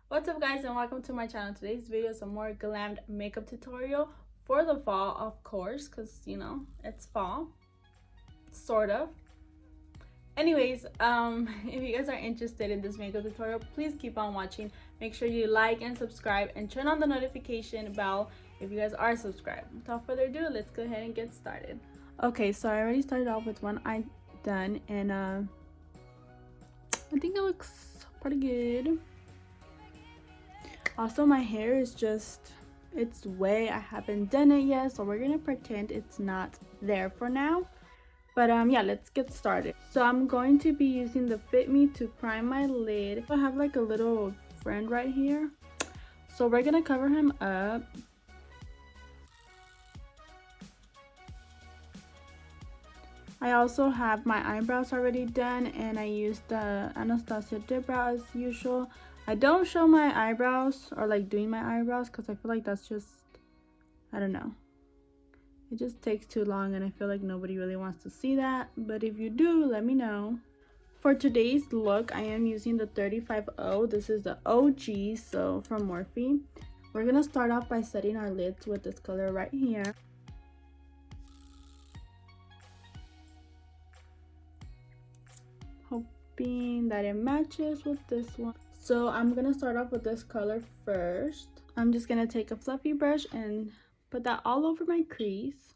What's up guys and welcome to my channel. Today's video is a more glammed makeup tutorial for the fall, of course, because you know it's fall, sort of. Anyways, if you guys are interested in this makeup tutorial, please keep on watching. Make sure you like and subscribe and turn on the notification bell if you guys are subscribed. Without further ado, let's go ahead and get started. Okay, so I already started off with one eye done, and I think it looks pretty good. Also, my hair is just, it's wet. I haven't done it yet, so we're gonna pretend it's not there for now. But yeah, let's get started. So I'm going to be using the Fit Me to prime my lid. I have like a little friend right here, so we're gonna cover him up. I also have my eyebrows already done, and I used the Anastasia dip brow as usual. I don't show my eyebrows or like doing my eyebrows because I feel like that's just, I don't know, it just takes too long and I feel like nobody really wants to see that. But if you do, let me know. For today's look, I am using the 35O. This is the OG, so from Morphe. We're gonna start off by setting our lids with this color right here. Hoping that it matches with this one. So I'm gonna start off with this color first. I'm just gonna take a fluffy brush and put that all over my crease.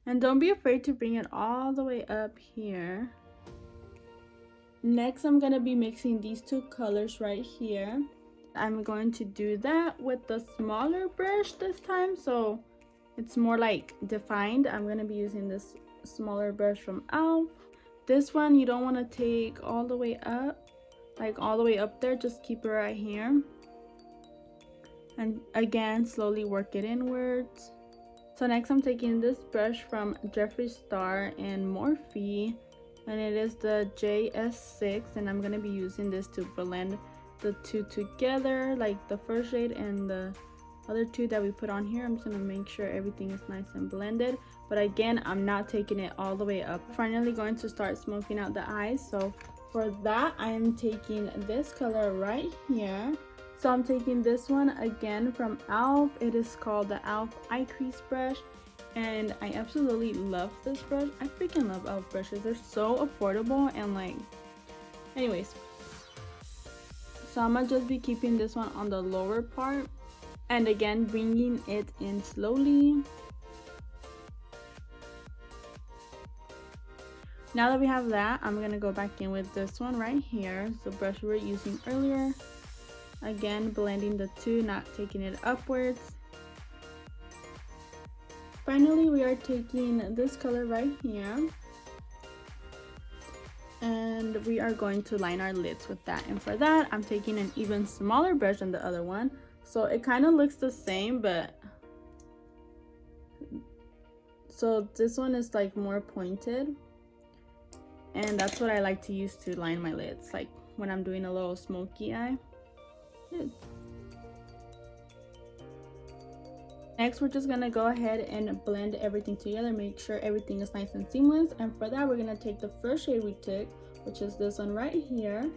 And don't be afraid to bring it all the way up here. Next, I'm gonna be mixing these two colors right here. I'm going to do that with the smaller brush this time, so it's more like defined. I'm gonna be using this smaller brush from e.l.f. This one you don't want to take all the way up, like all the way up there. Just keep it right here, and again slowly work it inwards. So next I'm taking this brush from Jeffree Star and Morphe, and it is the JS6, and I'm gonna be using this to blend the two together, like the first shade and the other two that we put on here. I'm just gonna make sure everything is nice and blended, but again, I'm not taking it all the way up. Finally going to start smoking out the eyes, so for that I am taking this color right here. So I'm taking this one again from e.l.f. It is called the e.l.f. Eye Crease Brush, and I absolutely love this brush. I freaking love e.l.f. brushes. They're so affordable and like, anyways. So I'm gonna just be keeping this one on the lower part, and again bringing it in slowly. Now that we have that, I'm gonna go back in with this one right here, the brush we were using earlier. Again, blending the two, not taking it upwards. Finally, we are taking this color right here, and we are going to line our lids with that. And for that, I'm taking an even smaller brush than the other one, so it kind of looks the same, but so this one is like more pointed, and that's what I like to use to line my lids, like when I'm doing a little smoky eye. Next, we're just gonna go ahead and blend everything together, make sure everything is nice and seamless. And for that, we're gonna take the first shade we took, which is this one right here,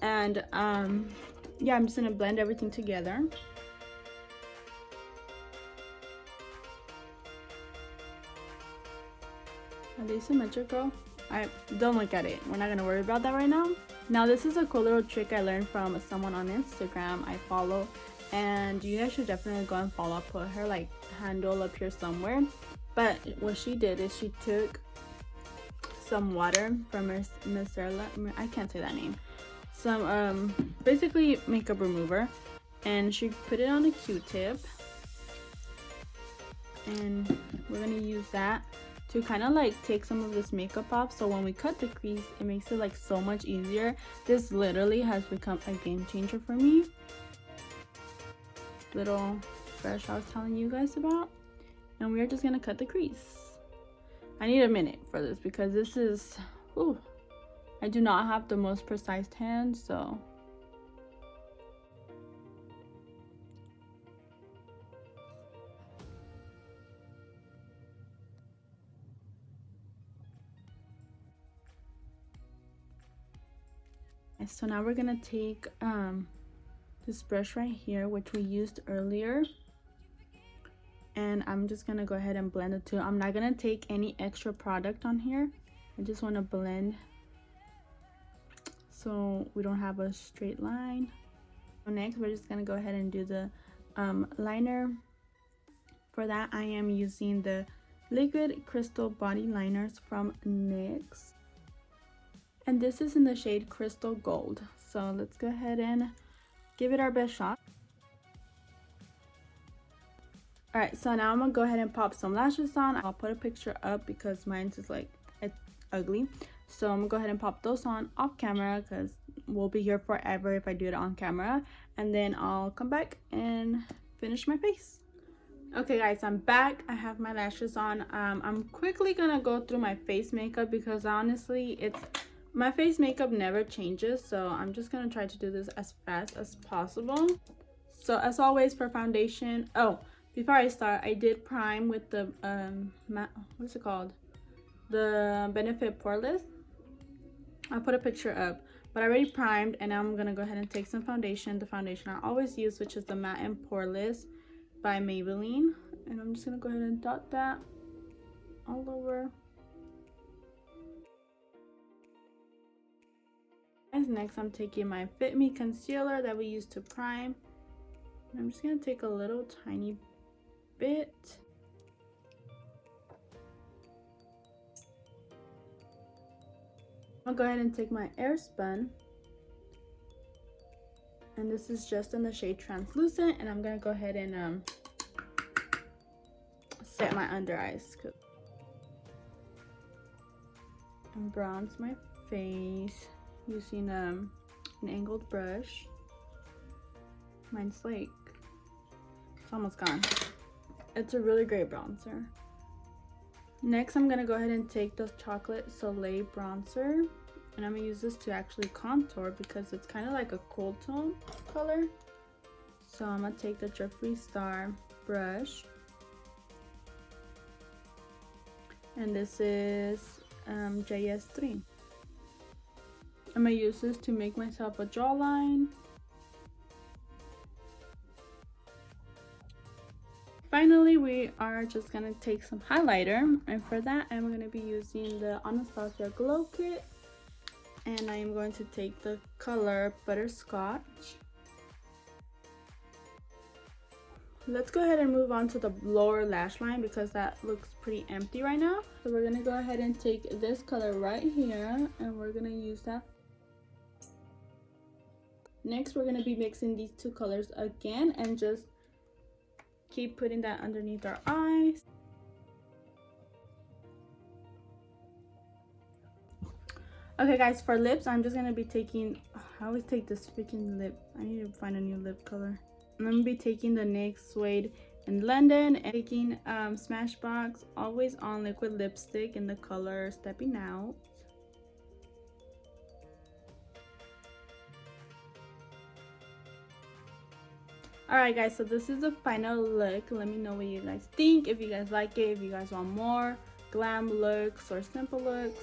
and yeah, I'm just gonna blend everything together. Are they symmetrical? Don't look at it, we're not gonna worry about that right now. Now this is a cool little trick I learned from someone on Instagram I follow, and you guys should definitely go and follow. I'll put her like handle up here somewhere. But what she did is she took some water from her micellar, I can't say that name, some basically makeup remover, and she put it on a Q-tip, and we're gonna use that to kind of like take some of this makeup off, so when we cut the crease it makes it like so much easier. This literally has become a game changer for me. Little brush I was telling you guys about, and we are just gonna cut the crease. I need a minute for this because this is, ooh, I do not have the most precise hands, so so now we're gonna take this brush right here, which we used earlier, and I'm just gonna go ahead and blend the two. I'm not gonna take any extra product on here. I just want to blend so we don't have a straight line. So next, we're just gonna go ahead and do the liner. For that, I am using the liquid crystal body liners from NYX, and this is in the shade Crystal Gold. So let's go ahead and give it our best shot. Alright, so now I'm gonna go ahead and pop some lashes on. I'll put a picture up because mine's is like it's ugly. So I'm gonna go ahead and pop those on off camera because we'll be here forever if I do it on camera. And then I'll come back and finish my face. Okay guys, I'm back. I have my lashes on. I'm quickly gonna go through my face makeup because honestly my face makeup never changes, so I'm just gonna try to do this as fast as possible. So as always, for foundation, before I start, I did prime with the what's it called, the Benefit Poreless. I'll put a picture up, but I already primed, and now I'm gonna go ahead and take some foundation, the foundation I always use, which is the Matte and Poreless by Maybelline, and I'm just gonna go ahead and dot that all over. And next, I'm taking my Fit Me concealer that we used to prime, and I'm just gonna take a little tiny bit. I'll go ahead and take my Airspun, and this is just in the shade Translucent, and I'm gonna go ahead and set my under eyes and bronze my face using an angled brush. Mine's like, it's almost gone. It's a really great bronzer. Next, I'm gonna go ahead and take the Chocolate Soleil bronzer, and I'm gonna use this to actually contour because it's kind of like a cool tone color. So I'm gonna take the Jeffree Star brush, and this is JS3. I'm gonna use this to make myself a jawline. Finally, we are just gonna take some highlighter, and for that I'm gonna be using the Anastasia Glow Kit, and I am going to take the color Butterscotch. Let's go ahead and move on to the lower lash line because that looks pretty empty right now. So we're gonna go ahead and take this color right here, and we're gonna use that. Next, we're gonna be mixing these two colors again and just keep putting that underneath our eyes. Okay guys, for lips, I'm just gonna be taking, I always take this freaking lip, I need to find a new lip color. I'm gonna be taking the NYX Suede in London and taking Smashbox Always On Liquid Lipstick in the color Stepping Out. Alright guys, so this is the final look. Let me know what you guys think, if you guys like it, if you guys want more glam looks or simple looks.